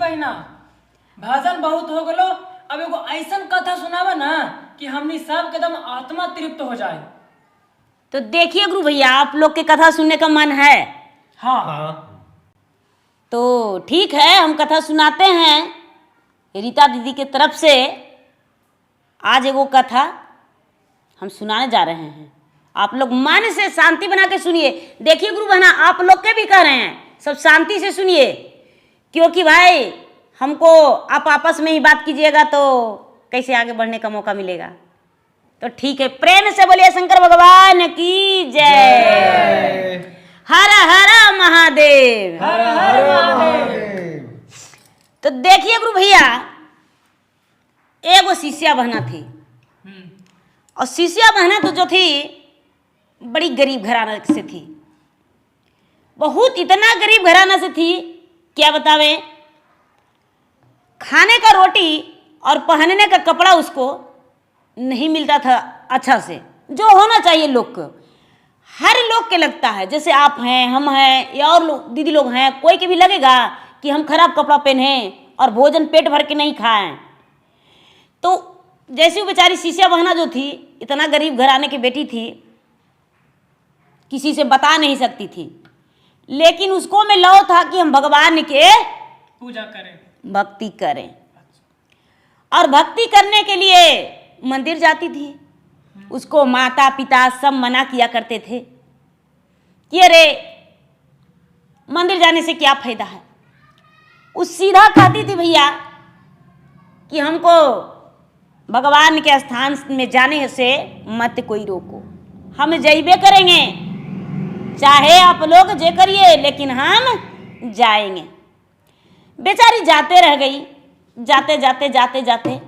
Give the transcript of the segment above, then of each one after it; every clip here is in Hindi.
बहिना, भजन बहुत हो गलो। अब एगो ऐसन कथा सुनावा ना कि हमनी सब एकदम आत्मा तृप्त हो जाए। तो देखिए गुरु भैया, आप लोग के कथा सुनने का मन है? हाँ। तो ठीक है, हम कथा सुनाते हैं। रीता दीदी के तरफ से आज एगो कथा हम सुनाने जा रहे हैं। आप लोग मन से शांति बना के सुनिए। देखिए गुरु बहना, आप लोग के भी कह रहे हैं, सब शांति से सुनिए, क्योंकि भाई हमको आप आपस में ही बात कीजिएगा तो कैसे आगे बढ़ने का मौका मिलेगा। तो ठीक है, प्रेम से बोलिए शंकर भगवान की जय। हर हर महादेव। हर हर महादेव। तो देखिए गुरु भैया, एगो शिष्या बहना थी, और शिष्या बहना तो जो थी बड़ी गरीब घराना से थी। बहुत इतना गरीब घराना से थी, क्या बतावे, खाने का रोटी और पहनने का कपड़ा उसको नहीं मिलता था अच्छा से, जो होना चाहिए लोग को। हर लोग के लगता है, जैसे आप हैं, हम हैं, या और लोग दीदी लोग हैं, कोई के भी लगेगा कि हम खराब कपड़ा पहने और भोजन पेट भर के नहीं खाएं। तो जैसे वो बेचारी शिष्या बहना जो थी, इतना गरीब घराने की बेटी थी, किसी से बता नहीं सकती थी, लेकिन उसको में लौ था कि हम भगवान के पूजा करें, भक्ति करें। और भक्ति करने के लिए मंदिर जाती थी। उसको माता पिता सब मना किया करते थे कि अरे मंदिर जाने से क्या फायदा है। उस सीधा कहती थी भैया कि हमको भगवान के स्थान में जाने से मत कोई रोको, हम जइबे करेंगे, चाहे आप लोग जे करिए, लेकिन हम जाएंगे। बेचारी जाते रह गई। जाते जाते जाते जाते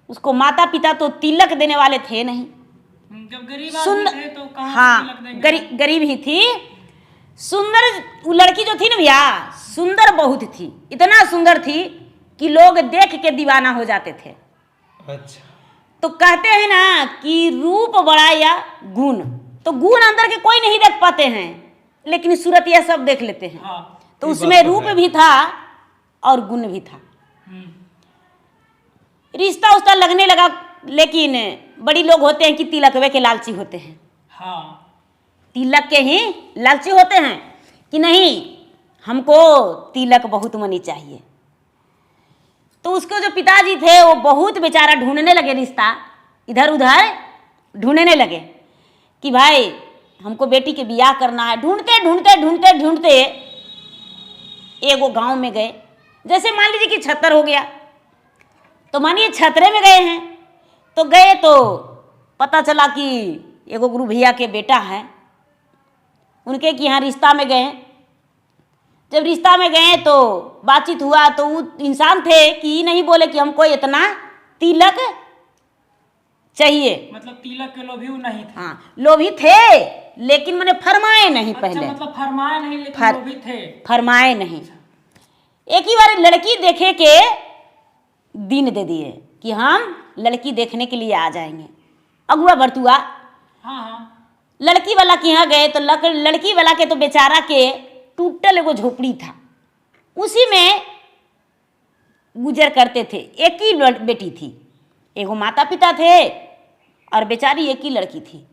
उसको माता पिता तो तिलक देने वाले थे नहीं। जब गरीब आदमी थे तो कहाँ हाँ, तिलक देंगे? गरीब ही थी। सुंदर वो लड़की जो थी ना भैया, सुंदर बहुत थी, इतना सुंदर थी कि लोग देख के दीवाना हो जाते थे। अच्छा। तो कहते हैं ना कि रूप बड़ा या गुण, तो गुण अंदर के कोई नहीं देख पाते हैं, लेकिन सूरत यह सब देख लेते हैं। हाँ। तो ये उसमें बात तो रूप है। भी था और गुण भी था। हम्म। रिश्ता उस्ता लगने लगा, लेकिन बड़ी लोग होते हैं कि तिलकवे के लालची होते हैं। हाँ। तिलक के ही लालची होते हैं कि नहीं, हमको तिलक बहुत मनी चाहिए। तो उसके जो पिताजी थे वो बहुत बेचारा ढूंढने लगे रिश्ता, इधर उधर ढूंढने लगे कि भाई हमको बेटी के बियाह करना है। ढूंढते ढूंढते ढूंढते ढूंढते एगो गांव में गए। जैसे मान लीजिए कि छतर हो गया, तो मानिए छतरे में गए हैं, तो गए तो पता चला कि एगो गुरु भैया के बेटा है, उनके कि यहाँ रिश्ता में गए। जब रिश्ता में गए तो बातचीत हुआ, तो वो इंसान थे कि ये नहीं बोले कि हमको इतना तिलक चाहिए। मतलब तिलक के लोभी नहीं थे। हाँ, लोभी थे, लेकिन मैंने फरमाए नहीं पहले। अच्छा, मतलब फरमाए नहीं, लेकिन लोभी थे। फरमाए नहीं। एक ही बार लड़की देखे के दिन दे दिए कि हम लड़की देखने के लिए आ जाएंगे। अगुआ बरतुआ हाँ हाँ। लड़की वाला के यहाँ गए तो लड़की वाला के तो बेचारा के टूटल एगो झोपड़ी था, उसी में गुजर करते थे। एक ही बेटी थी, एगो माता पिता थे और बेचारी एक ही लड़की थी।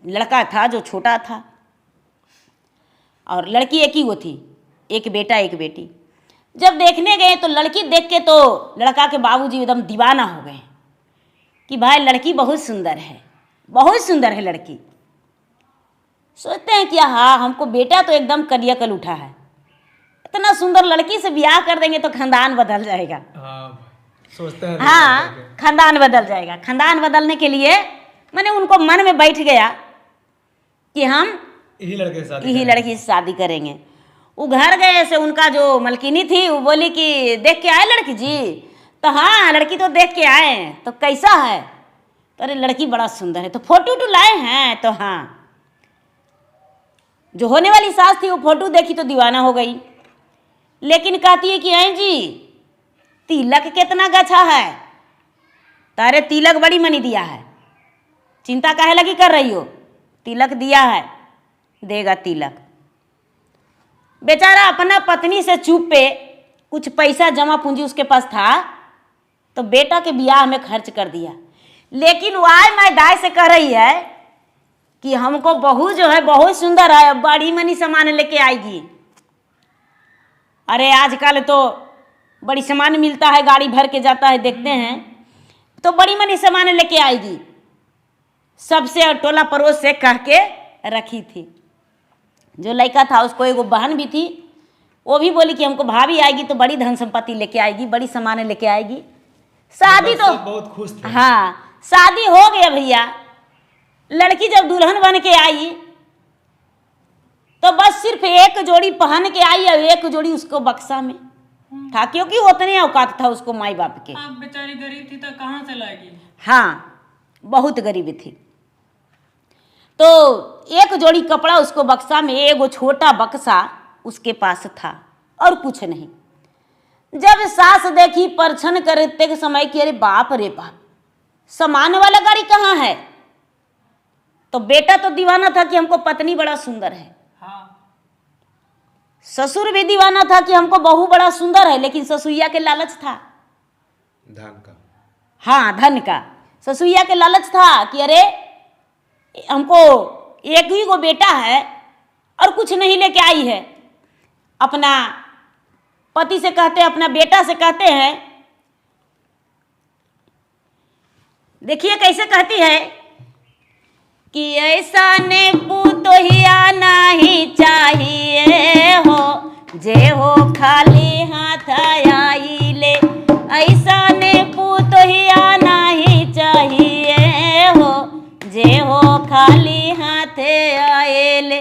लड़का था जो छोटा था, और लड़की एक ही वो थी, एक बेटा एक बेटी। जब देखने गए तो लड़की देख के तो लड़का के बाबूजी एकदम दीवाना हो गए कि भाई लड़की बहुत सुंदर है, बहुत सुंदर है लड़की। सोचते हैं कि हाँ, हमको बेटा तो एकदम कलियाकल उठा है, इतना सुंदर लड़की से ब्याह कर देंगे तो खानदान बदल जाएगा। हाँ, सोचते हैं। हाँ, खानदान बदल जाएगा। खानदान बदलने के लिए मैंने उनको मन में बैठ गया कि हम यही लड़के के साथ यही लड़की से शादी करेंगे। वो घर गए से उनका जो मलकिनी थी वो बोली कि देख के आए लड़की जी? तो हाँ, लड़की तो देख के आए। तो कैसा है? तो अरे लड़की बड़ा सुंदर है। तो फोटो वोटो लाए हैं? तो हाँ। जो होने वाली सास थी वो फोटो देखी तो दीवाना हो गई, लेकिन कहती है कि हैं जी तिलक कितना गछा है? तारे तिलक बड़ी मनी दिया है, चिंता काहे लगी कर रही हो? तिलक दिया है, देगा तिलक। बेचारा अपना पत्नी से चुप पे कुछ पैसा जमा पूंजी उसके पास था, तो बेटा के ब्याह में खर्च कर दिया। लेकिन वो आय मैं दाय से कह रही है कि हमको बहू जो है बहुत सुंदर है, बड़ी मनी सामान लेके आएगी। अरे आजकल तो बड़ी सामान मिलता है, गाड़ी भर के जाता है, देखते हैं तो बड़ी मनी सामान लेके आएगी। सबसे टोला पड़ोस से कह के रखी थी। जो लड़का था उसको एगो बहन भी थी, वो भी बोली कि हमको भाभी आएगी तो बड़ी धन संपत्ति लेके आएगी, बड़ी सामान लेके आएगी। शादी तो सब बहुत खुश थे। हाँ, शादी हो गया भैया। लड़की जब दुल्हन बन के आई तो बस सिर्फ एक जोड़ी पहन के आई और एक जोड़ी उसको बक्सा में था, क्योंकि उतने औकात था उसको माई बाप के। आप बेचारी गरीब थी तो कहाँ से लाएगी? हाँ, बहुत गरीबी थी। तो एक जोड़ी कपड़ा उसको बक्सा में, एगो छोटा बक्सा उसके पास था और कुछ नहीं। जब सास देखी परछन करते के समय कि अरे बाप रे बाप, सामान वाला गाड़ी कहाँ है, तो बेटा तो दीवाना था कि हमको पत्नी बड़ा सुंदर है। हाँ, ससुर भी दीवाना था कि हमको बहू बड़ा सुंदर है, लेकिन ससुइया के लालच था। धन का। हाँ, धन का। ससुइया के लालच था कि अरे हमको एक ही को बेटा है और कुछ नहीं लेके आई है। अपना पति से कहते, अपना बेटा से कहते हैं, देखिए कैसे कहती है कि ऐसा ने पुतोहिया नहीं चाहिए हो, जे हो खाली हाथ आई ले। ऐसा ने पुतोहिया नहीं चाहिए हो, जे हो खाली हाथ आए ले।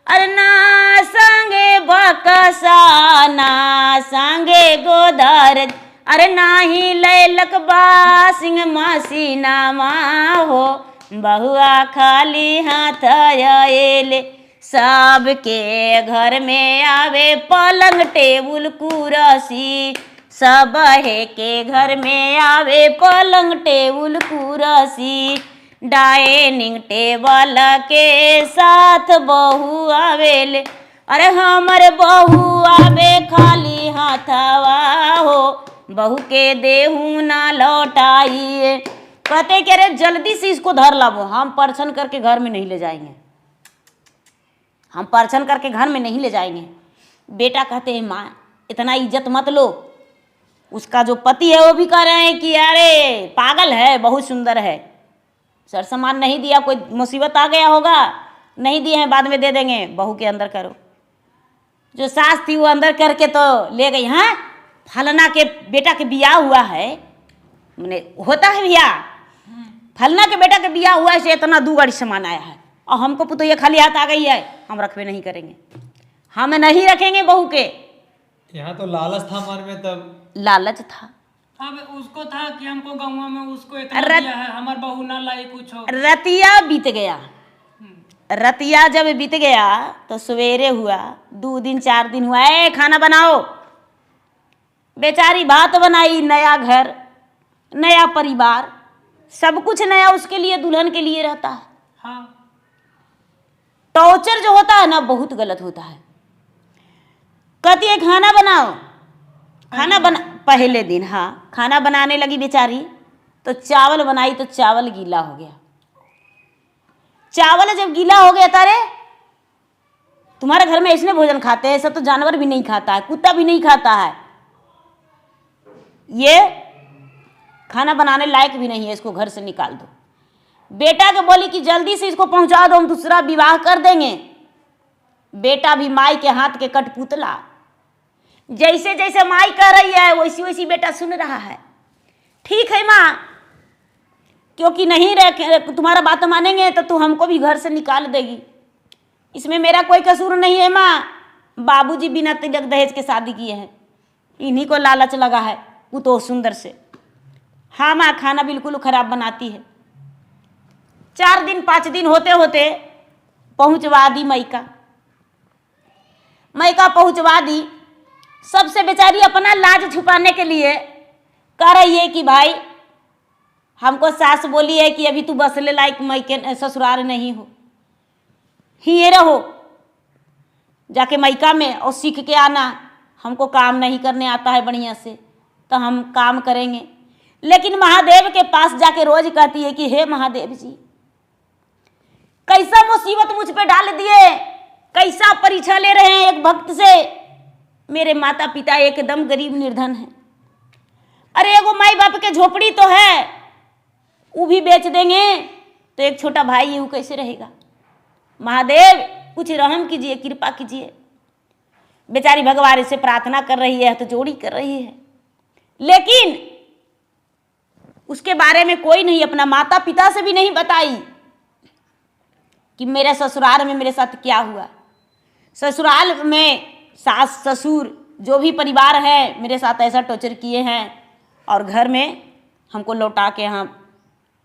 अरे ना संगे बकसा ना संगे गोदर, अरे नाही लैलक बासिंग मासी नामा हो, बहुआ खाली हाथ आएले। सबके घर में आवे पलंग टेबुल कुर्सी, सब के घर में आवे पलंग टेबुल कुर्सी। डाइनिंग टेबल के साथ बहू आवेले, अरे हमरे बहू आवे खाली हाथवा हो, बहू के देहू ना लौटाइए। कहते कि अरे जल्दी से इसको धर लावो, हम परछन करके घर में नहीं ले जाएंगे, हम परछन करके घर में नहीं ले जाएंगे। बेटा कहते हैं माँ इतना इज्जत मत लो। उसका जो पति है वो भी कह रहे हैं कि अरे पागल है, बहुत सुंदर है, सर सामान नहीं दिया, कोई मुसीबत आ गया होगा, नहीं दिए हैं बाद में दे देंगे, बहू के अंदर करो। जो सास थी वो अंदर करके तो ले गई। हाँ, फलना के बेटा के बियाह हुआ है, मैंने होता है बियाह, फलना के बेटा के बियाह हुआ है, से इतना 2 गाड़ी सामान आया है और हमको पुतो ये खाली हाथ आ गई है, हम रखवे नहीं करेंगे, हम नहीं रखेंगे बहू के। यहाँ तो लालच था मन में, तब लालच था। अब उसको था कि हमको गाँव में उसको इतना दिया है, हमार बहू ना लाई कुछ हो। रतिया बीत गया। रतिया जब बीत गया तो सवेरे हुआ, 2 दिन 4 दिन हुआ, ए खाना बनाओ। बेचारी भात बनाई, नया घर नया परिवार, सब कुछ नया उसके लिए, दुल्हन के लिए रहता है। हाँ, टॉर्चर जो होता है ना बहुत गलत होता है। कहती है खाना बनाओ, खाना बना, पहले दिन हाँ खाना बनाने लगी बेचारी, तो चावल बनाई तो चावल गीला हो गया। चावल जब गीला हो गया, तारे तुम्हारे घर में इसने भोजन खाते हैं, ऐसा तो जानवर भी नहीं खाता है, कुत्ता भी नहीं खाता है, ये खाना बनाने लायक भी नहीं है, इसको घर से निकाल दो। बेटा के बोली कि जल्दी से इसको पहुंचा दो, हम दूसरा विवाह कर देंगे। बेटा भी माई के हाथ के कठपुतला, जैसे जैसे माई कह रही है वैसी वैसी बेटा सुन रहा है। ठीक है माँ, क्योंकि नहीं रखे तुम्हारा बात मानेंगे तो तू हमको भी घर से निकाल देगी, इसमें मेरा कोई कसूर नहीं है माँ, बाबूजी बिना तिलक दहेज के शादी किए हैं, इन्हीं को लालच लगा है वो तो सुंदर से। हाँ माँ, खाना बिल्कुल खराब बनाती है। 4 दिन 5 दिन होते होते पहुँचवा दी मैका, मैका पहुँचवा दी। सबसे बेचारी अपना लाज छुपाने के लिए कह रही है कि भाई हमको सास बोली है कि अभी तू बसले लायक मैके ससुराल नहीं हो, ही रहो, जाके मैका में और सीख के आना, हमको काम नहीं करने आता है बढ़िया से, तो हम काम करेंगे। लेकिन महादेव के पास जाके रोज कहती है कि हे महादेव जी, कैसा मुसीबत मुझ पे डाल दिए, कैसा परीक्षा ले रहे हैं एक भक्त से। मेरे माता पिता एकदम गरीब निर्धन हैं। अरे एगो माई बाप के झोपड़ी तो है, वो भी बेच देंगे तो एक छोटा भाई है, वो कैसे रहेगा। महादेव कुछ रहम कीजिए, कृपा कीजिए। बेचारी भगवान से प्रार्थना कर रही है, तो जोड़ी कर रही है, लेकिन उसके बारे में कोई नहीं, अपना माता पिता से भी नहीं बताई कि मेरे ससुराल में मेरे साथ क्या हुआ। ससुराल में सास ससुर जो भी परिवार है मेरे साथ ऐसा टॉर्चर किए हैं, और घर में हमको लौटा के यहाँ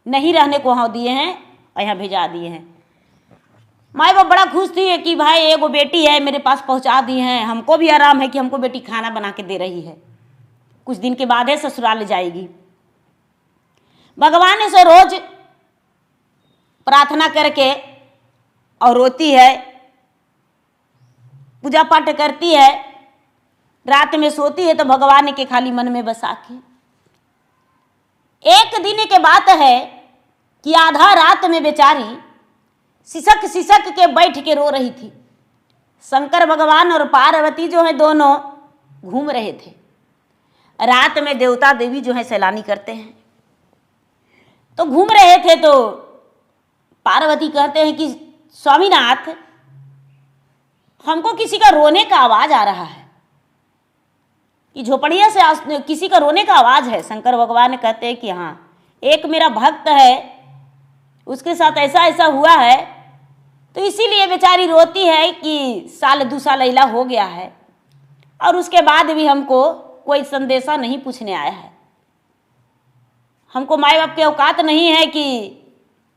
नहीं रहने को यहाँ दिए हैं और यहाँ भेजा दिए हैं। माँ बाप बड़ा खुश थी कि भाई एगो बेटी है मेरे पास पहुँचा दी हैं, हमको भी आराम है कि हमको बेटी खाना बना के दे रही है। कुछ दिन के बाद है ससुराल जाएगी। भगवान से रोज प्रार्थना करके और रोती है, पूजा पाठ करती है, रात में सोती है तो भगवान के खाली मन में बसा के। एक दिन की बात है कि आधा रात में बेचारी सिसक सिसक के बैठ के रो रही थी। शंकर भगवान और पार्वती जो है दोनों घूम रहे थे। रात में देवता देवी जो है सैलानी करते हैं, तो घूम रहे थे, तो पार्वती कहते हैं कि स्वामीनाथ, हमको किसी का रोने का आवाज आ रहा है, कि झोपड़िया से किसी का रोने का आवाज है। शंकर भगवान कहते हैं कि हाँ, एक मेरा भक्त है, उसके साथ ऐसा ऐसा हुआ है, तो इसीलिए बेचारी रोती है कि साल 2 साल इला हो गया है, और उसके बाद भी हमको कोई संदेशा नहीं पूछने आया है। हमको माँ बाप के औकात नहीं है कि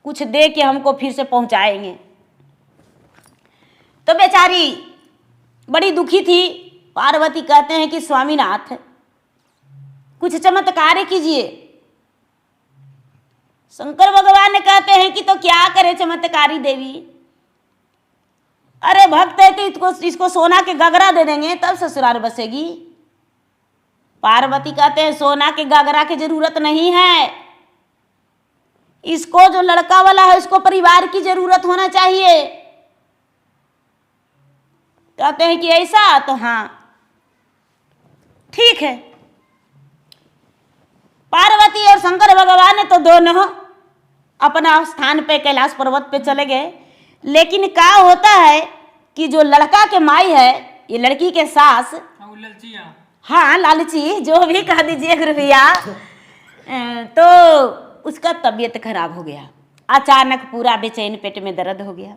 कुछ दे के हमको फिर से पहुंचाएंगे। तो बेचारी बड़ी दुखी थी। पार्वती कहते हैं कि स्वामीनाथ, कुछ चमत्कार कीजिए। शंकर भगवान कहते हैं कि तो क्या करे चमत्कारी देवी, अरे भक्त है तो इसको सोना के गगरा दे देंगे तब ससुराल बसेगी। पार्वती कहते हैं सोना के गगरा की जरूरत नहीं है, इसको जो लड़का वाला है उसको परिवार की जरूरत होना चाहिए। कहते हैं कि ऐसा, तो हाँ ठीक है। पार्वती और शंकर भगवान तो दोनों अपना स्थान पे कैलाश पर्वत पे चले गए। लेकिन क्या होता है कि जो लड़का के माई है, ये लड़की के सास, हाँ लालची जो भी कह दीजिए गुरुभैया, तो उसका तबीयत खराब हो गया। अचानक पूरा बेचैन, पेट में दर्द हो गया।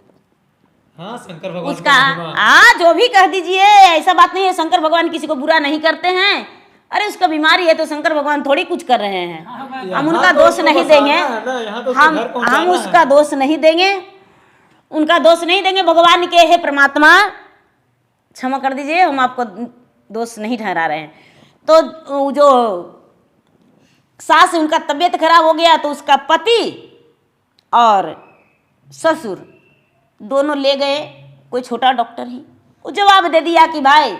हाँ, शंकर भगवान उसका का महिमा। हाँ जो भी कह दीजिए, ऐसा बात नहीं है। शंकर भगवान किसी को बुरा नहीं करते हैं। अरे उसका बीमारी है तो शंकर भगवान थोड़ी कुछ कर रहे हैं। हम उनका दोष नहीं देंगे, हम उसका दोष नहीं देंगे, उनका दोष नहीं देंगे। भगवान के हे परमात्मा क्षमा कर दीजिए, हम आपको दोष नहीं ठहरा रहे हैं। तो जो सास उनका तबीयत खराब हो गया, तो उसका पति और ससुर दोनों ले गए कोई छोटा डॉक्टर ही। वो जवाब दे दिया कि भाई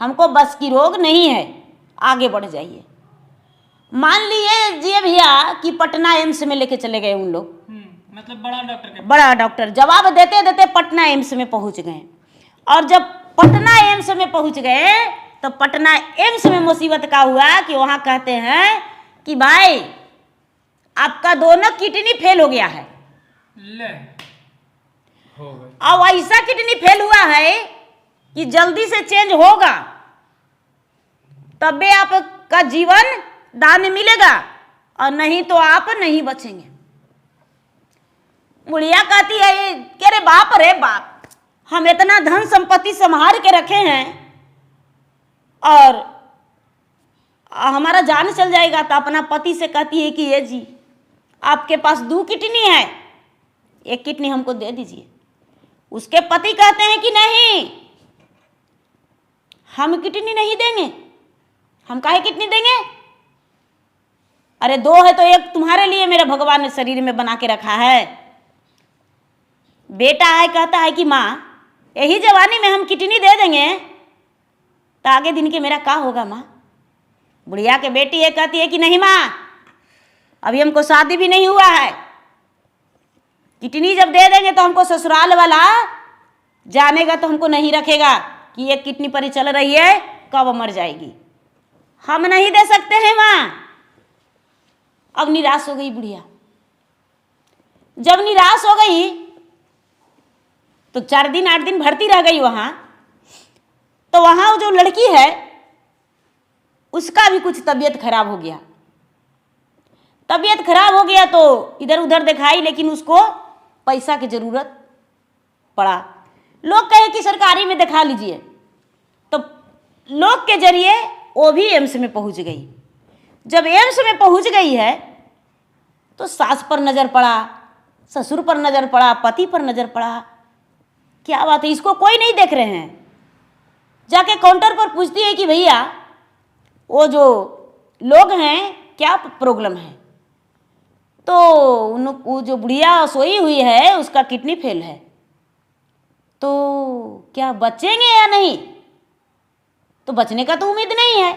हमको बस की रोग नहीं है, आगे बढ़ जाइए। मान लीजिए भैया कि पटना एम्स में लेके चले गए उन लोग, मतलब बड़ा डॉक्टर के बड़ा डॉक्टर। जवाब देते देते पटना एम्स में पहुंच गए। और जब पटना एम्स में पहुंच गए तो पटना एम्स में मुसीबत का हुआ कि वहां कहते हैं कि भाई आपका दोनों किडनी फेल हो गया है। ले हो गए। अब ऐसा किडनी फेल हुआ है कि जल्दी से चेंज होगा तबे आपका जीवन दान मिलेगा, और नहीं तो आप नहीं बचेंगे। बुढ़िया कहती है कि अरे बाप रे बाप, हम इतना धन संपत्ति संभाल के रखे हैं और हमारा जान चल जाएगा। तो अपना पति से कहती है कि ये जी आपके पास 2 किडनी है, 1 किडनी हमको दे दीजिए। उसके पति कहते हैं कि नहीं, हम किडनी नहीं देंगे। हम काहे किडनी देंगे? अरे 2 है तो 1 तुम्हारे लिए मेरे भगवान ने शरीर में बना के रखा है। बेटा है कहता है कि माँ यही जवानी में हम किडनी दे देंगे तो आगे दिन के मेरा का होगा माँ? बुढ़िया के बेटी है, कहती है कि नहीं माँ, अभी हमको शादी भी नहीं हुआ है, किडनी जब दे देंगे तो हमको ससुराल वाला जानेगा तो हमको नहीं रखेगा कि ये किडनी पर ही चल रही है, कब मर जाएगी, हम नहीं दे सकते हैं माँ। अब निराश हो गई बुढ़िया। जब निराश हो गई तो 4 दिन 8 दिन भर्ती रह गई वहां। तो वहां जो लड़की है उसका भी कुछ तबीयत खराब हो गया। तबीयत खराब हो गया तो इधर उधर दिखाई, लेकिन उसको पैसा की जरूरत पड़ा। लोग कहे कि सरकारी में दिखा लीजिए, तो लोग के जरिए वो भी एम्स में पहुंच गई। जब एम्स में पहुंच गई है तो सास पर नजर पड़ा, ससुर पर नजर पड़ा, पति पर नजर पड़ा। क्या बात है, इसको कोई नहीं देख रहे हैं। जाके काउंटर पर पूछती है कि भैया वो जो लोग हैं क्या प्रॉब्लम है? तो वो जो बुढ़िया सोई हुई है उसका किडनी फेल है, तो क्या बचेंगे या नहीं? तो बचने का तो उम्मीद नहीं है।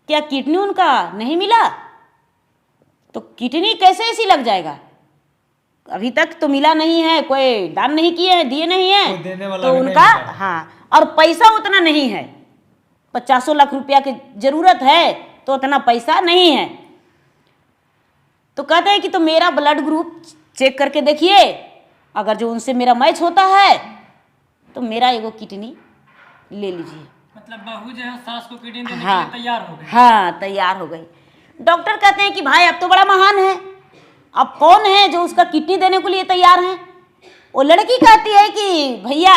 क्या किडनी उनका नहीं मिला? तो किडनी कैसे ऐसी लग जाएगा? अभी तक तो मिला नहीं है, कोई दान नहीं किए हैं, दिए नहीं कोई देने है, वाला तो भी उनका नहीं मिला। हाँ, और पैसा उतना नहीं है। 50 लाख रुपया की जरूरत है तो उतना पैसा नहीं है। तो कहते हैं कि तो मेरा ब्लड ग्रुप चेक करके देखिए, अगर जो उनसे मेरा मैच होता है तो मेरा एगो किडनी ले लीजिए। मतलब बहू जो है सास को किडनी देने के हाँ लिए तैयार हो गई। हाँ, तैयार हो गई। डॉक्टर कहते हैं कि भाई अब तो बड़ा महान है, अब कौन है जो उसका किडनी देने के लिए तैयार है? वो लड़की कहती है कि भैया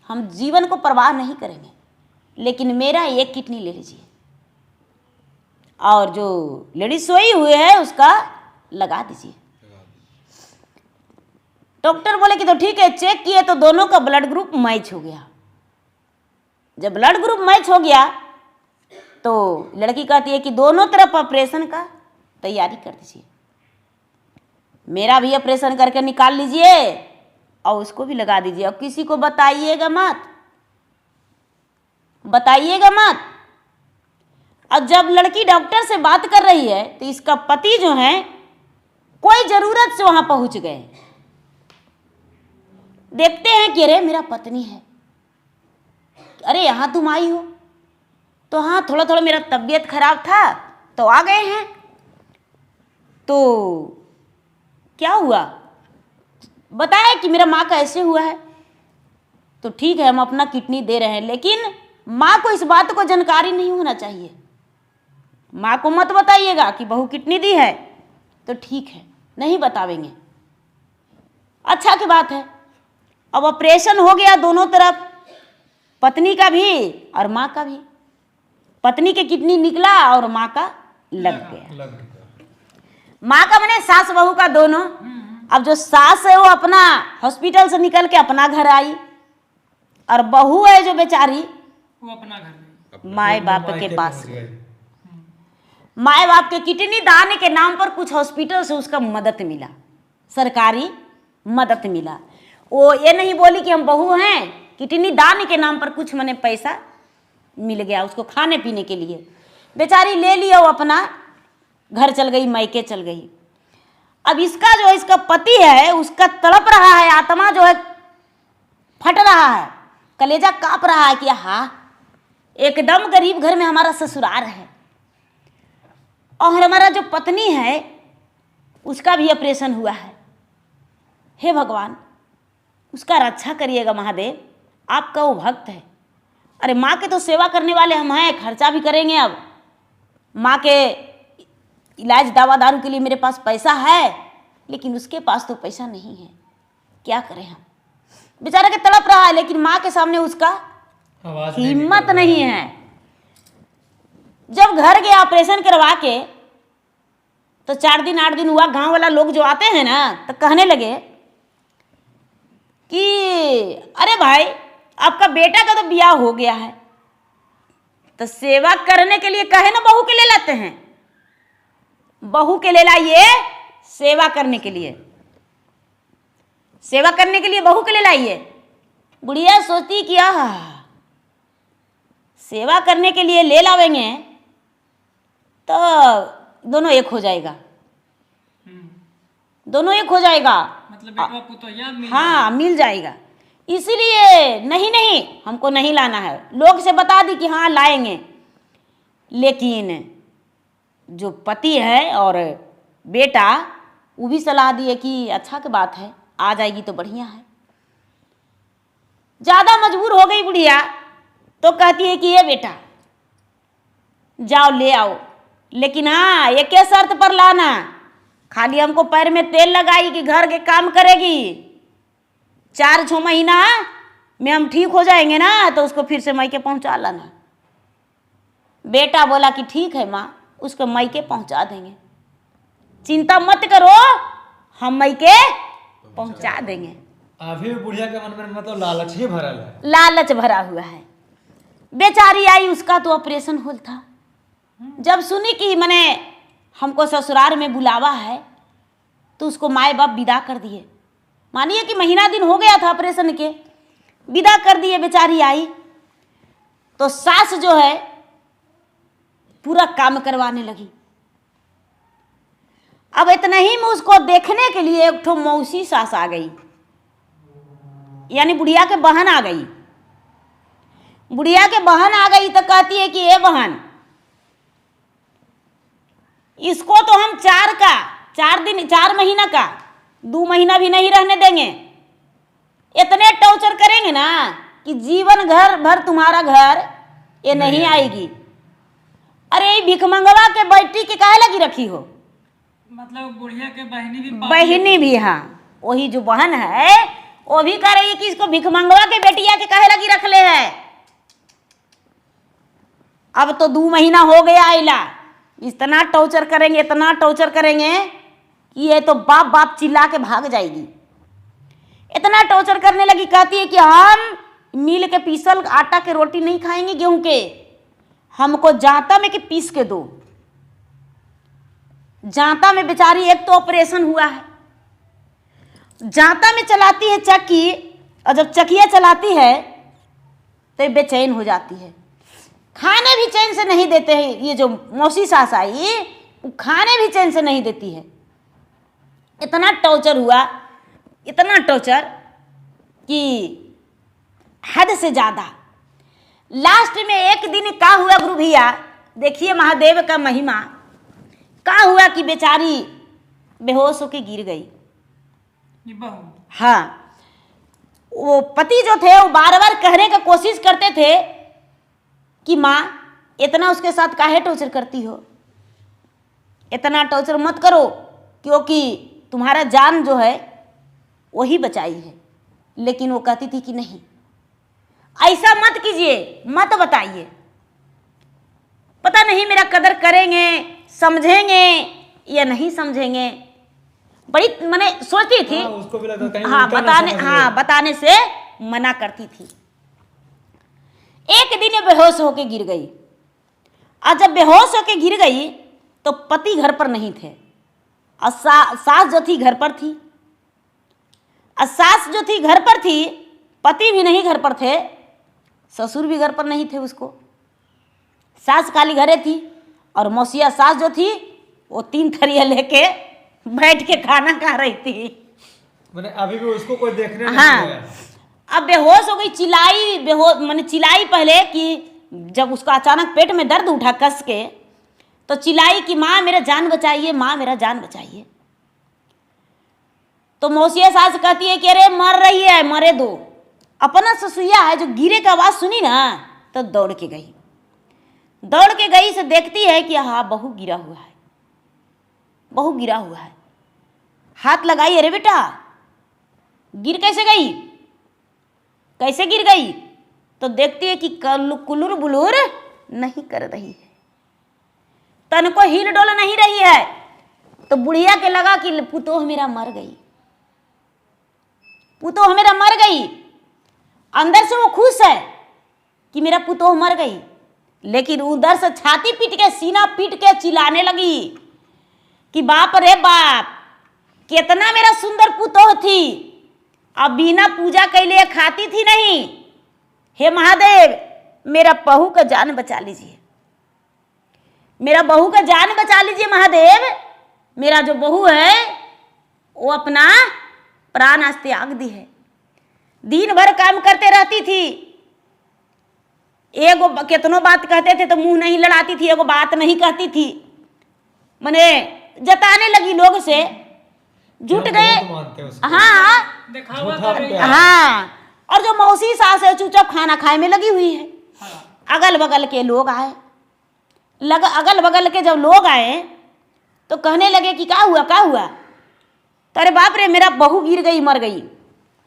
हम जीवन को परवाह नहीं करेंगे, लेकिन मेरा एक किडनी ले लीजिए, और जो लेडीज सोई हुई है उसका लगा दीजिए। डॉक्टर बोले कि तो ठीक है। चेक किए तो दोनों का ब्लड ग्रुप मैच हो गया। जब ब्लड ग्रुप मैच हो गया तो लड़की कहती है कि दोनों तरफ ऑपरेशन का तैयारी कर दीजिए, मेरा भी ऑपरेशन करके निकाल लीजिए और उसको भी लगा दीजिए, और किसी को बताइएगा मत, बताइएगा मत। और जब लड़की डॉक्टर से बात कर रही है तो इसका पति जो है कोई जरूरत से वहां पहुंच गए। देखते हैं कि अरे मेरा पत्नी है, अरे यहां तुम आई हो? तो हाँ, थोड़ा थोड़ा मेरा तबीयत खराब था तो आ गए हैं। तो क्या हुआ? बताया कि मेरा माँ का ऐसे हुआ है। तो ठीक है, हम अपना किडनी दे रहे हैं, लेकिन माँ को इस बात को जानकारी नहीं होना चाहिए। माँ को मत बताइएगा कि बहू किडनी दी है। तो ठीक है, नहीं बतावेंगे, अच्छा की बात है। अब ऑपरेशन हो गया दोनों तरफ, पत्नी का भी और माँ का भी। पत्नी के किडनी निकला और माँ का लग गया। लग गया। माँ का बने सास बहू का दोनों। अब जो सास है वो अपना हॉस्पिटल से निकल के अपना घर आई, और बहू है जो बेचारी वो अपना घर में माए बाप के मायके पास पहुंच गई। गए। माए बाप के किडनी दान के नाम पर कुछ हॉस्पिटल से उसका मदद मिला, सरकारी मदद मिला। वो ये नहीं बोली कि हम बहू हैं, किडनी दान के नाम पर कुछ मने पैसा मिल गया उसको खाने पीने के लिए। बेचारी ले लिया, वो अपना घर चल गई, मायके चल गई। अब इसका जो है, इसका पति है, उसका तड़प रहा है, आत्मा जो है फट रहा है, कलेजा कांप रहा है कि हाँ, एकदम गरीब घर में हमारा ससुराल है, और हमारा जो पत्नी है उसका भी ऑपरेशन हुआ है। हे भगवान, उसका रक्षा करिएगा महादेव, आपका वो भक्त है। अरे माँ के तो सेवा करने वाले हम हैं, खर्चा भी करेंगे। अब माँ के इलाज दवा दारू के लिए मेरे पास पैसा है, लेकिन उसके पास तो पैसा नहीं है, क्या करें हम? बेचारा के तड़प रहा है, लेकिन माँ के सामने उसका आवाज नहीं हिम्मत निकल नहीं रहा। है। जब घर गया ऑपरेशन करवा के, तो 4 दिन 8 दिन हुआ, गांव वाला लोग जो आते हैं ना, तो कहने लगे कि अरे भाई, आपका बेटा का तो ब्याह हो गया है, तो सेवा करने के लिए कहे ना बहू के ले लाते हैं, बहू के ले लाइए सेवा करने के लिए, सेवा करने के लिए बहू के ले लाइए। बुढ़िया सोचती कि सेवा करने के लिए ले लावेंगे तो दोनों एक हो जाएगा, दोनों एक हो जाएगा। मतलब बेटवा पुतोहिया मिल हाँ मिल जाएगा। इसीलिए नहीं नहीं हमको नहीं लाना है। लोग से बता दी कि हाँ लाएंगे, लेकिन जो पति है और बेटा वो भी सलाह दिए कि अच्छा की बात है, आ जाएगी तो बढ़िया है। ज़्यादा मजबूर हो गई बुढ़िया तो कहती है कि ये बेटा जाओ ले आओ, लेकिन हाँ एक ही शर्त पर लाना, खाली हमको पैर में तेल लगाई कि घर के काम करेगी, 4-6 महीना में हम ठीक हो जाएंगे ना तो उसको फिर से मायके पहुंचा लाना। बेटा बोला कि ठीक है माँ, उसको मायके पहुंचा देंगे, चिंता मत करो, हम मायके पहुंचा देंगे। अभी भी बुढ़िया के मन में मतलब लालच ही भरल है। लालच भरा हुआ है। बेचारी आई, उसका तो ऑपरेशन होल था। जब सुनी कि मैंने हमको ससुराल में बुलावा है तो उसको माए बाप विदा कर दिए। मानिए कि महीना दिन हो गया था ऑपरेशन के, विदा कर दिए। बेचारी आई तो सास जो है पूरा काम करवाने लगी। अब इतना ही में उसको देखने के लिए एक ठो मौसी सास आ गई, यानी बुढ़िया के बहन आ गई। बुढ़िया के बहन आ गई तो कहती है कि ये बहन, इसको तो हम 4 महीना का 2 महीना भी नहीं रहने देंगे, इतने टॉर्चर करेंगे ना कि जीवन घर भर तुम्हारा घर ये नहीं आएगी। अरे भिखमंगवा के बेटी के काहे लगी रखी हो? मतलब बुढ़िया के बहनी भी बहनी भी, हाँ वही जो बहन है वो भी कह रही है कि इसको भिखमंगवा के बेटिया के काहे लगी रख ले है। अब तो 2 महीना हो गया आइला, इतना टॉर्चर करेंगे, इतना टॉर्चर करेंगे कि ये तो बाप बाप चिल्ला के भाग जाएगी। इतना टॉर्चर करने लगी, कहती है कि हम मिल के पीसल आटा के रोटी नहीं खाएंगे गेहूं के, हमको जांता में के पीस के दो। जांता में बेचारी एक तो ऑपरेशन हुआ है, जांता में चलाती है चक्की, और जब चक्कियाँ चलाती है तो बेचैन हो जाती है। खाने भी चैन से नहीं देते हैं। ये जो मौसी सास आई वो खाने भी चैन से नहीं देती है। इतना टॉर्चर हुआ, इतना टॉर्चर कि हद से ज़्यादा। लास्ट में एक दिन क्या हुआ गुरु भैया, देखिए महादेव का महिमा। क्या हुआ कि बेचारी बेहोश होके गिर गई। ये बहू हाँ, वो पति जो थे वो बार बार कहने का कोशिश करते थे कि माँ इतना उसके साथ काहे टॉर्चर करती हो, इतना टॉर्चर मत करो, क्योंकि तुम्हारा जान जो है वही बचाई है। लेकिन वो कहती थी कि नहीं, ऐसा मत कीजिए, मत बताइए, पता नहीं मेरा कदर करेंगे, समझेंगे या नहीं समझेंगे। बड़ी मैंने सोचती थी, हाँ, उसको भी लगा कहीं हाँ उल्टा ना बताने, समझ ले। हाँ बताने से मना करती थी। एक दिन ये बेहोश होके गिर गई, और जब बेहोश होके गिर गई तो पति घर पर नहीं थे, और सास जो थी घर पर थी। और सास जो थी घर पर थी, पति भी नहीं घर पर थे, ससुर भी घर पर नहीं थे उसको। सास खाली घरे थी, और मौसिया सास जो थी वो 3 थरिया लेके बैठ के खाना खा रही थी। मैंने अभी भी उसको कोई देखने नहीं हाँ, आया। अब बेहोश हो गई, चिल्लाई, मैंने चिल्लाई पहले कि जब उसका अचानक पेट में दर्द उठा कस के, तो चिल्लाई कि माँ मेरा जान बचाइए, माँ मेरा जान बचाइए। तो मौसिया सास कहती है कि अरे मर रही है, मरे दो। अपना ससुइया है जो गिरे का आवाज़ सुनी ना तो दौड़ के गई। दौड़ के गई से देखती है कि हाँ बहू गिरा हुआ है, बहू गिरा हुआ है। हाथ लगाई, अरे बेटा गिर कैसे गई, कैसे गिर गई? तो देखती है कि कुलुर बुलुर नहीं कर रही है, तन को हिल डोल नहीं रही है। तो बुढ़िया के लगा कि पुतोह मेरा मर गई, पुतोह मेरा मर गई। अंदर से वो खुश है कि मेरा पुतोह मर गई, लेकिन उधर से छाती पीट के, सीना पीट के चिल्लाने लगी कि बाप रे बाप, कितना मेरा सुंदर पुतोह थी, अब बिना पूजा कैले खाती थी नहीं। हे महादेव मेरा बहू का जान बचा लीजिए, मेरा बहू का जान बचा लीजिए महादेव। मेरा जो बहू है वो अपना प्राण आज त्याग दी है। दिन भर काम करते रहती थी, एगो कितनों बात कहते थे तो मुंह नहीं लड़ाती थी, एगो बात नहीं कहती थी, मने जताने लगी लोग से, जुट गए। बहुत मानते हैं उसको। हाँ दिखावा झूठा कर रही है। प्यार। हाँ, और जो मौसी सास है चुपचाप खाना खाए में लगी हुई है। हाँ। अगल बगल के लोग आए, अगल बगल के जब लोग आए तो कहने लगे कि क्या हुआ क्या हुआ, तो अरे बाप रे मेरा बहू गिर गई मर गई।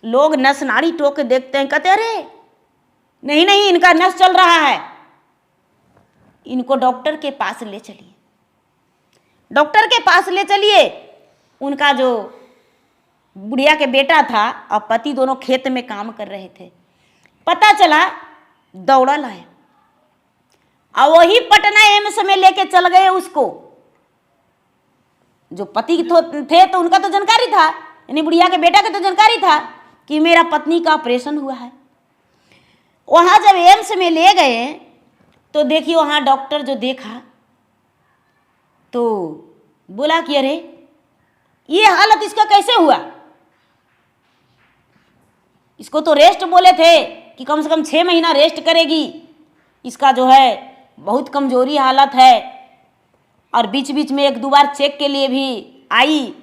लोग नस नाड़ी टोक के देखते हैं, कहते अरे नहीं नहीं इनका नस चल रहा है, इनको डॉक्टर के पास ले चलिए, डॉक्टर के पास ले चलिए। उनका जो बुढ़िया के बेटा था और पति दोनों खेत में काम कर रहे थे, पता चला दौड़ल है और वही पटना एम्स में लेके चल गए उसको। जो पति थे तो उनका तो जानकारी था, यानी बुढ़िया के बेटा का तो जानकारी था कि मेरा पत्नी का ऑपरेशन हुआ है। वहाँ जब एम्स में ले गए तो देखिए वहाँ डॉक्टर जो देखा तो बोला कि अरे ये हालत इसका कैसे हुआ, इसको तो रेस्ट बोले थे कि कम से कम 6 महीना रेस्ट करेगी, इसका जो है बहुत कमजोरी हालत है। और बीच बीच में 1-2 बार चेक के लिए भी आई,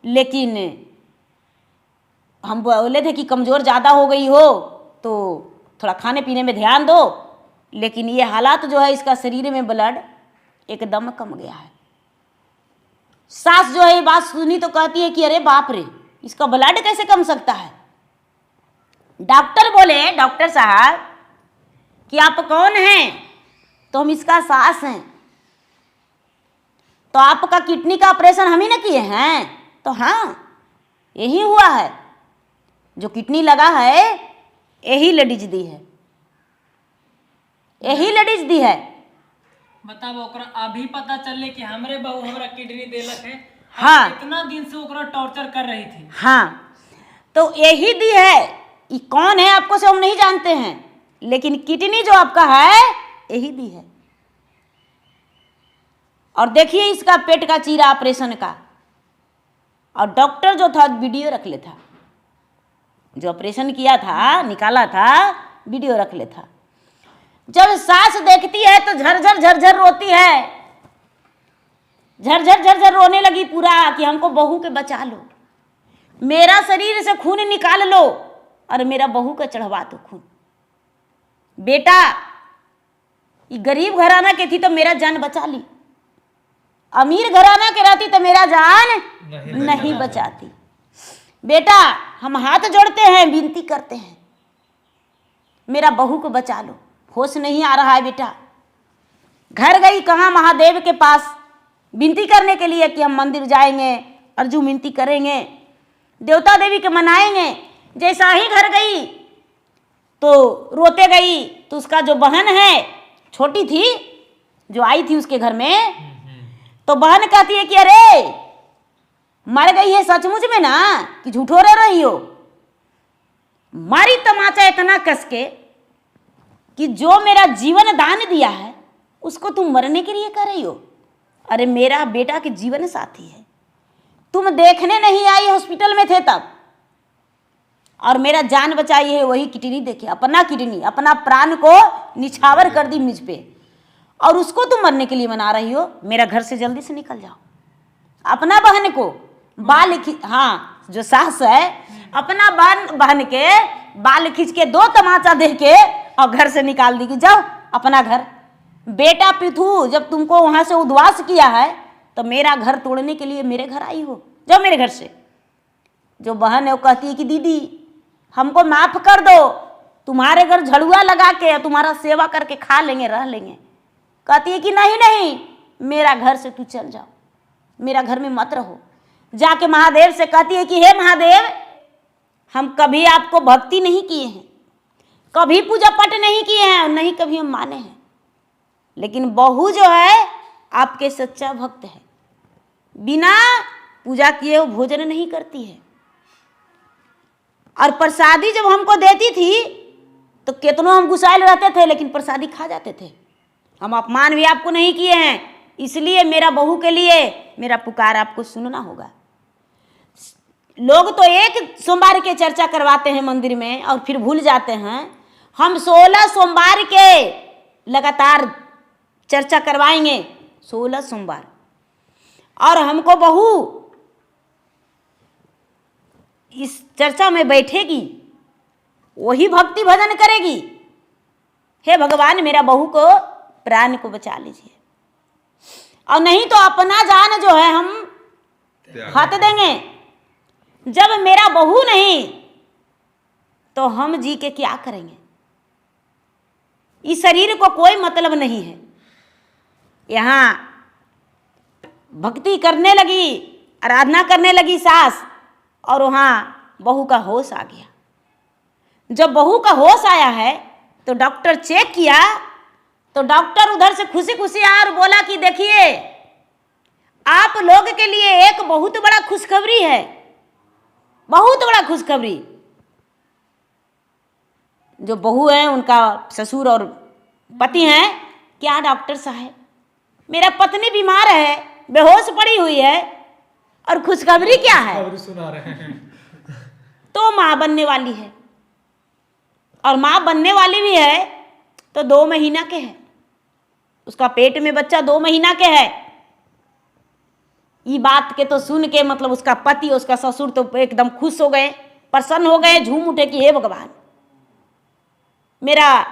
लेकिन हम बोले थे कि कमज़ोर ज़्यादा हो गई हो तो थोड़ा खाने पीने में ध्यान दो, लेकिन ये हालात जो है इसका शरीर में ब्लड एकदम कम गया है। सास जो है ये बात सुनी तो कहती है कि अरे बाप रे इसका ब्लड कैसे कम सकता है। डॉक्टर बोले, डॉक्टर साहब कि आप कौन हैं, तो हम इसका सास हैं। तो आपका किडनी का ऑपरेशन हम ही ना किए हैं, तो हाँ यही हुआ है, जो किडनी लगा है यही लेडीज दी है, यही लेडीज दी है। बताओ ओकरा अभी पता चले कि हमरे बहू हमरा किडनी देलक है। हाँ। इतना दिन से ओकरा टॉर्चर कर रही थी। हाँ, तो यही दी है। ये कौन है आपको से हम नहीं जानते हैं, लेकिन किडनी जो आपका है यही दी है। और देखिए इसका पेट का चीरा ऑपरेशन का, और डॉक्टर जो था वीडियो रख ले था, जो ऑपरेशन किया था निकाला था वीडियो रख ले था। जब सास देखती है तो झरझर झरझर रोती है, झरझर झरझर रोने लगी पूरा कि हमको बहू के बचा लो, मेरा शरीर से खून निकाल लो और मेरा बहू का चढ़वा दो खून। बेटा ये गरीब घराना के थी तो मेरा जान बचा ली, अमीर घराना के रहती तो मेरा जान नहीं बचाती। बेटा हम हाथ जोड़ते हैं, विनती करते हैं, मेरा बहू को बचा लो। होश नहीं आ रहा है बेटा। घर गई कहाँ, महादेव के पास विनती करने के लिए कि हम मंदिर जाएंगे, अर्जू विनती करेंगे, देवता देवी के मनाएंगे। जैसा ही घर गई तो रोते गई, तो उसका जो बहन है छोटी थी जो आई थी उसके घर में, तो बहन कहती है कि अरे मर गई है सचमुच में ना कि झूठो रह रही हो। मारी तमाचा इतना कस के कि जो मेरा जीवन दान दिया है उसको तुम मरने के लिए कर रही हो। अरे मेरा बेटा के जीवन साथी है, तुम देखने नहीं आई हॉस्पिटल में थे तब, और मेरा जान बचाई है वही किडनी देखे, अपना किडनी अपना प्राण को निछावर कर दी मुझ पे, और उसको तुम मरने के लिए मना रही हो। मेरा घर से जल्दी से निकल जाओ। अपना बहन को बाल हाँ जो सास है अपना बहन के बाल खींच के 2 तमाचा दे के और घर से निकाल दी कि जाओ अपना घर। बेटा पिथू जब तुमको वहां से उद्वास किया है तो मेरा घर तोड़ने के लिए मेरे घर आई हो, जाओ मेरे घर से। जो बहन है वो कहती है कि दीदी हमको माफ कर दो, तुम्हारे घर झड़ुआ लगा के तुम्हारा सेवा करके खा लेंगे रह लेंगे। कहती है कि नहीं नहीं मेरा घर से तू चल जाओ, मेरा घर में मत रहो। जाके महादेव से कहती है कि हे महादेव हम कभी आपको भक्ति नहीं किए हैं, कभी पूजा पाठ नहीं किए हैं और नहीं कभी हम माने हैं, लेकिन बहू जो है आपके सच्चा भक्त है, बिना पूजा किए वो भोजन नहीं करती है। और प्रसादी जब हमको देती थी तो कितनों हम गुस्साइल रहते थे, लेकिन प्रसादी खा जाते थे। हम अपमान भी आपको नहीं किए हैं, इसलिए मेरा बहू के लिए मेरा पुकार आपको सुनना होगा। लोग तो एक सोमवार के चर्चा करवाते हैं मंदिर में और फिर भूल जाते हैं। हम 16 सोमवार के लगातार चर्चा करवाएंगे, 16 सोमवार। और हमको बहू इस चर्चा में बैठेगी, वही भक्ति भजन करेगी। हे भगवान, मेरा बहू को प्राण को बचा लीजिए, और नहीं तो अपना जान जो है हम खत देंगे। जब मेरा बहू नहीं तो हम जी के क्या करेंगे? इस शरीर को कोई मतलब नहीं है। यहाँ भक्ति करने लगी, आराधना करने लगी सास, और वहाँ बहू का होश आ गया। जब बहू का होश आया है तो डॉक्टर चेक किया, तो डॉक्टर उधर से खुशी खुशी आया और बोला कि देखिए, आप लोग के लिए एक बहुत बड़ा खुशखबरी है, बहुत बड़ा खुशखबरी। जो बहू है उनका ससुर और पति हैं, क्या डॉक्टर साहब, मेरा पत्नी बीमार है, बेहोश पड़ी हुई है, और खुशखबरी क्या है? खबर सुना रहे हैं। तो माँ बनने वाली है, और माँ बनने वाली भी है तो 2 महीना के है, उसका पेट में बच्चा 2 महीना के है। ये बात के तो सुन के मतलब उसका पति, उसका ससुर तो एकदम खुश हो गए, प्रसन्न हो गए, झूम उठे कि हे भगवान, मेरा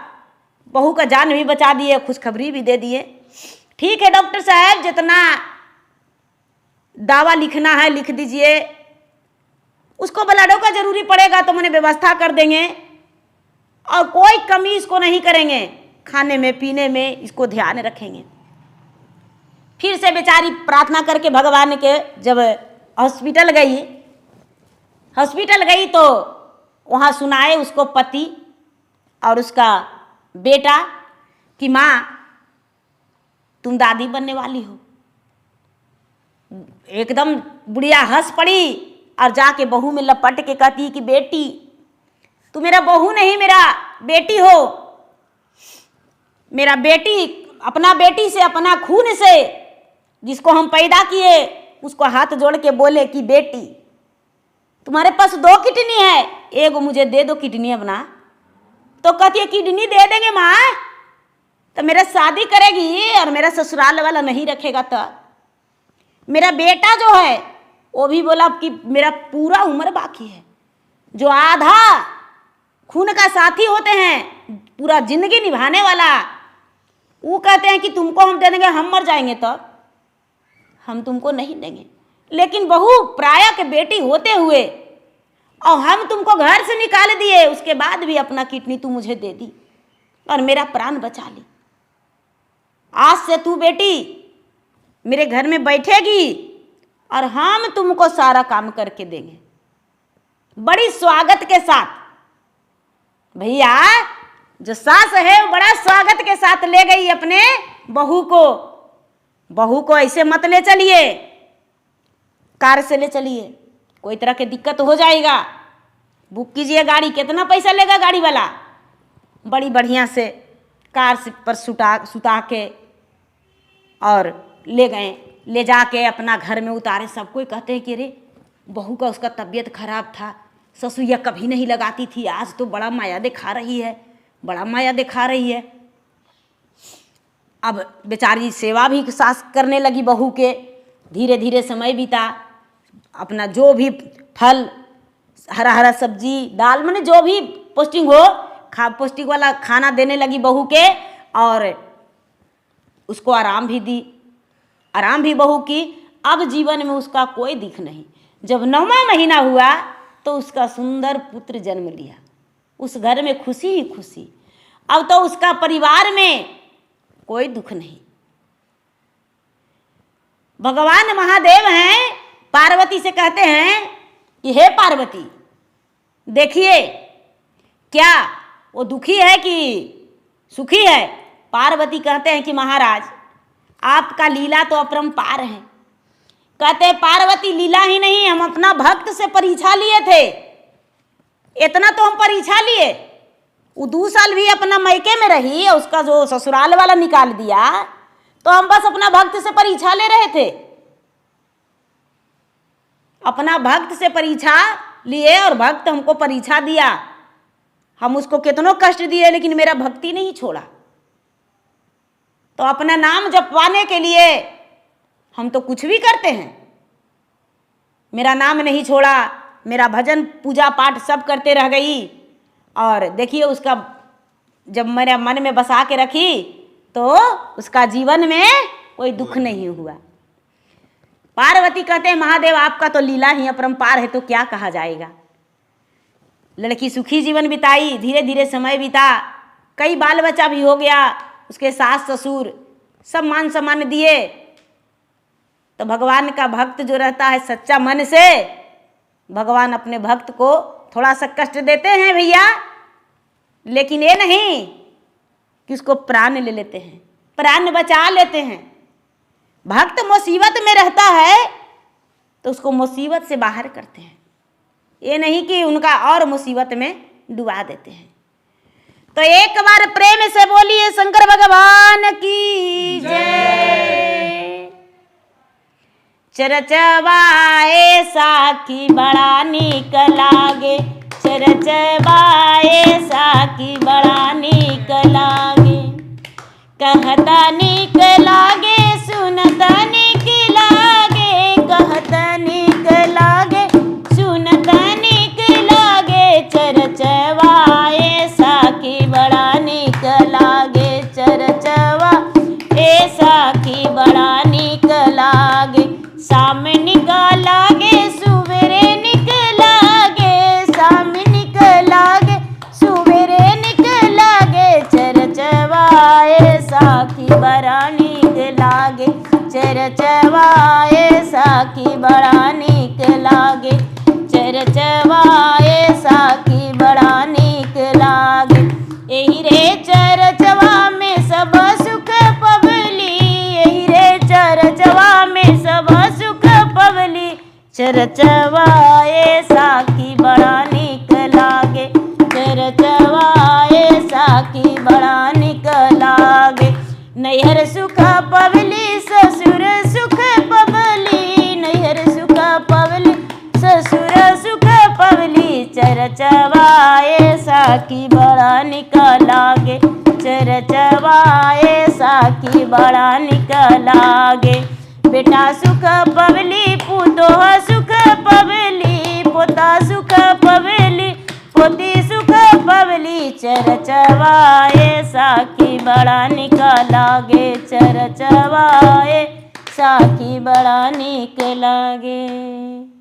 बहू का जान भी बचा दिए, खुशखबरी भी दे दिए। ठीक है डॉक्टर साहब, जितना दावा लिखना है लिख दीजिए, उसको ब्लडों का जरूरी पड़ेगा तो मैंने व्यवस्था कर देंगे, और कोई कमी इसको नहीं करेंगे, खाने में पीने में इसको ध्यान रखेंगे। फिर से बेचारी प्रार्थना करके भगवान के जब हॉस्पिटल गई तो वहाँ सुनाए उसको पति और उसका बेटा कि माँ, तुम दादी बनने वाली हो। एकदम बुढ़िया हंस पड़ी और जाके बहू में लपट के कहती कि बेटी, तू मेरा बहू नहीं, मेरा बेटी हो। मेरा बेटी, अपना बेटी से, अपना खून से जिसको हम पैदा किए, उसको हाथ जोड़ के बोले कि बेटी, तुम्हारे पास 2 किडनी है, एक मुझे दे दो किडनी अपना। तो कहती है किडनी दे देंगे माँ, तो मेरा शादी करेगी और मेरा ससुराल वाला नहीं रखेगा। तो मेरा बेटा जो है वो भी बोला कि मेरा पूरा उम्र बाकी है। जो आधा खून का साथी होते हैं, पूरा जिंदगी निभाने वाला, वो कहते हैं कि तुमको हम दे देंगे, हम मर जाएंगे तो हम तुमको नहीं देंगे। लेकिन बहू प्राया के बेटी होते हुए और हम तुमको घर से निकाल दिए, उसके बाद भी अपना किडनी तू मुझे दे दी और मेरा प्राण बचा ली। आज से तू बेटी मेरे घर में बैठेगी और हम तुमको सारा काम करके देंगे। बड़ी स्वागत के साथ भैया जो सास है वो बड़ा स्वागत के साथ ले गई अपने बहू को। बहू को ऐसे मत ले चलिए, कार से ले चलिए, कोई तरह की दिक्कत हो जाएगा। बुक कीजिए गाड़ी, कितना पैसा लेगा गाड़ी वाला। बड़ी बढ़िया से कार से पर सुता के और ले गए, ले जाके अपना घर में उतारे। सब कोई कहते हैं कि अरे बहू का उसका तबीयत खराब था, ससुइया कभी नहीं लगाती थी, आज तो बड़ा माया दिखा रही है, बड़ा माया दिखा रही है। अब बेचारी सेवा भी सास करने लगी बहू के। धीरे धीरे समय बीता, अपना जो भी फल, हरा हरा सब्जी, दाल, माने जो भी पौष्टिक हो, पौष्टिक वाला खाना देने लगी बहू के, और उसको आराम भी दी, आराम भी बहू की। अब जीवन में उसका कोई दिख नहीं। जब 9वां महीना हुआ तो उसका सुंदर पुत्र जन्म लिया। उस घर में खुशी ही खुशी। अब तो उसका परिवार में कोई दुख नहीं। भगवान महादेव हैं, पार्वती से कहते हैं कि हे पार्वती, देखिए क्या वो दुखी है कि सुखी है। पार्वती कहते हैं कि महाराज आपका लीला तो अपरंपार है। कहते हैं पार्वती लीला ही नहीं, हम अपना भक्त से परीक्षा लिए थे। इतना तो हम परीक्षा लिए वो 2 साल भी अपना मायके में रही, उसका जो ससुराल वाला निकाल दिया, तो हम बस अपना भक्त से परीक्षा ले रहे थे। अपना भक्त से परीक्षा लिए और भक्त हमको परीक्षा दिया। हम उसको कितनों कष्ट दिए लेकिन मेरा भक्ति नहीं छोड़ा। तो अपना नाम जपवाने के लिए हम तो कुछ भी करते हैं। मेरा नाम नहीं छोड़ा, मेरा भजन पूजा पाठ सब करते रह गई। और देखिए उसका जब मेरे मन में बसा के रखी तो उसका जीवन में कोई दुख नहीं हुआ। पार्वती कहते हैं महादेव आपका तो लीला ही अपरंपार है, तो क्या कहा जाएगा। लड़की सुखी जीवन बिताई, धीरे धीरे समय बीता, कई बाल बच्चा भी हो गया, उसके सास ससुर सब मान सम्मान दिए। तो भगवान का भक्त जो रहता है सच्चा मन से, भगवान अपने भक्त को थोड़ा सा कष्ट देते हैं भैया, लेकिन ये नहीं कि उसको प्राण ले लेते हैं, प्राण बचा लेते हैं। भक्त मुसीबत में रहता है तो उसको मुसीबत से बाहर करते हैं, ये नहीं कि उनका और मुसीबत में डुबा देते हैं। तो एक बार प्रेम से बोलिए शंकर भगवान की जय। चरचवाए साखी बड़ा नीक लागे, चरचवाए साखी बड़ा नीक लागे। कहता नीक लागे सुनता नीक लागे, कहता नीक लागे सुनता नीक लागे। चरचवाए साखी बड़ा नीक लागे, चरचवा ए साखी बड़ा नीक लागे। शाम निक लागे सुबेरे निक लागे, शाम निक लागे सुबेरे निक लागे। चरचवाए साखी बड़ा नीक लागे, चरचवाए साखी बड़ा नीक लागे, चरचवाए साखी बड़ा नीक लागे। एही रे चरचवा में सब सुख पवली, एही रे चरचवा में सब सुख पवली। चरचवाए साखी बड़ा नीक लागे, चरचवाए साखी बड़ा नीक लागे। नैहर सुख पवली ससुर सुख पवली, नैहर सुख पवली ससुर सुख पवली। चरचवाए साखी बड़ा नीक लागे, चरचवाए साखी बड़ा नीक लागे। बेटा सुख पवली पुतोह सुख पवली, पोता सुख पवली पोती सुख पवली। चरचवाए साखी बड़ा नीक लागे, चरचवाए साखी बड़ा नीक लागे।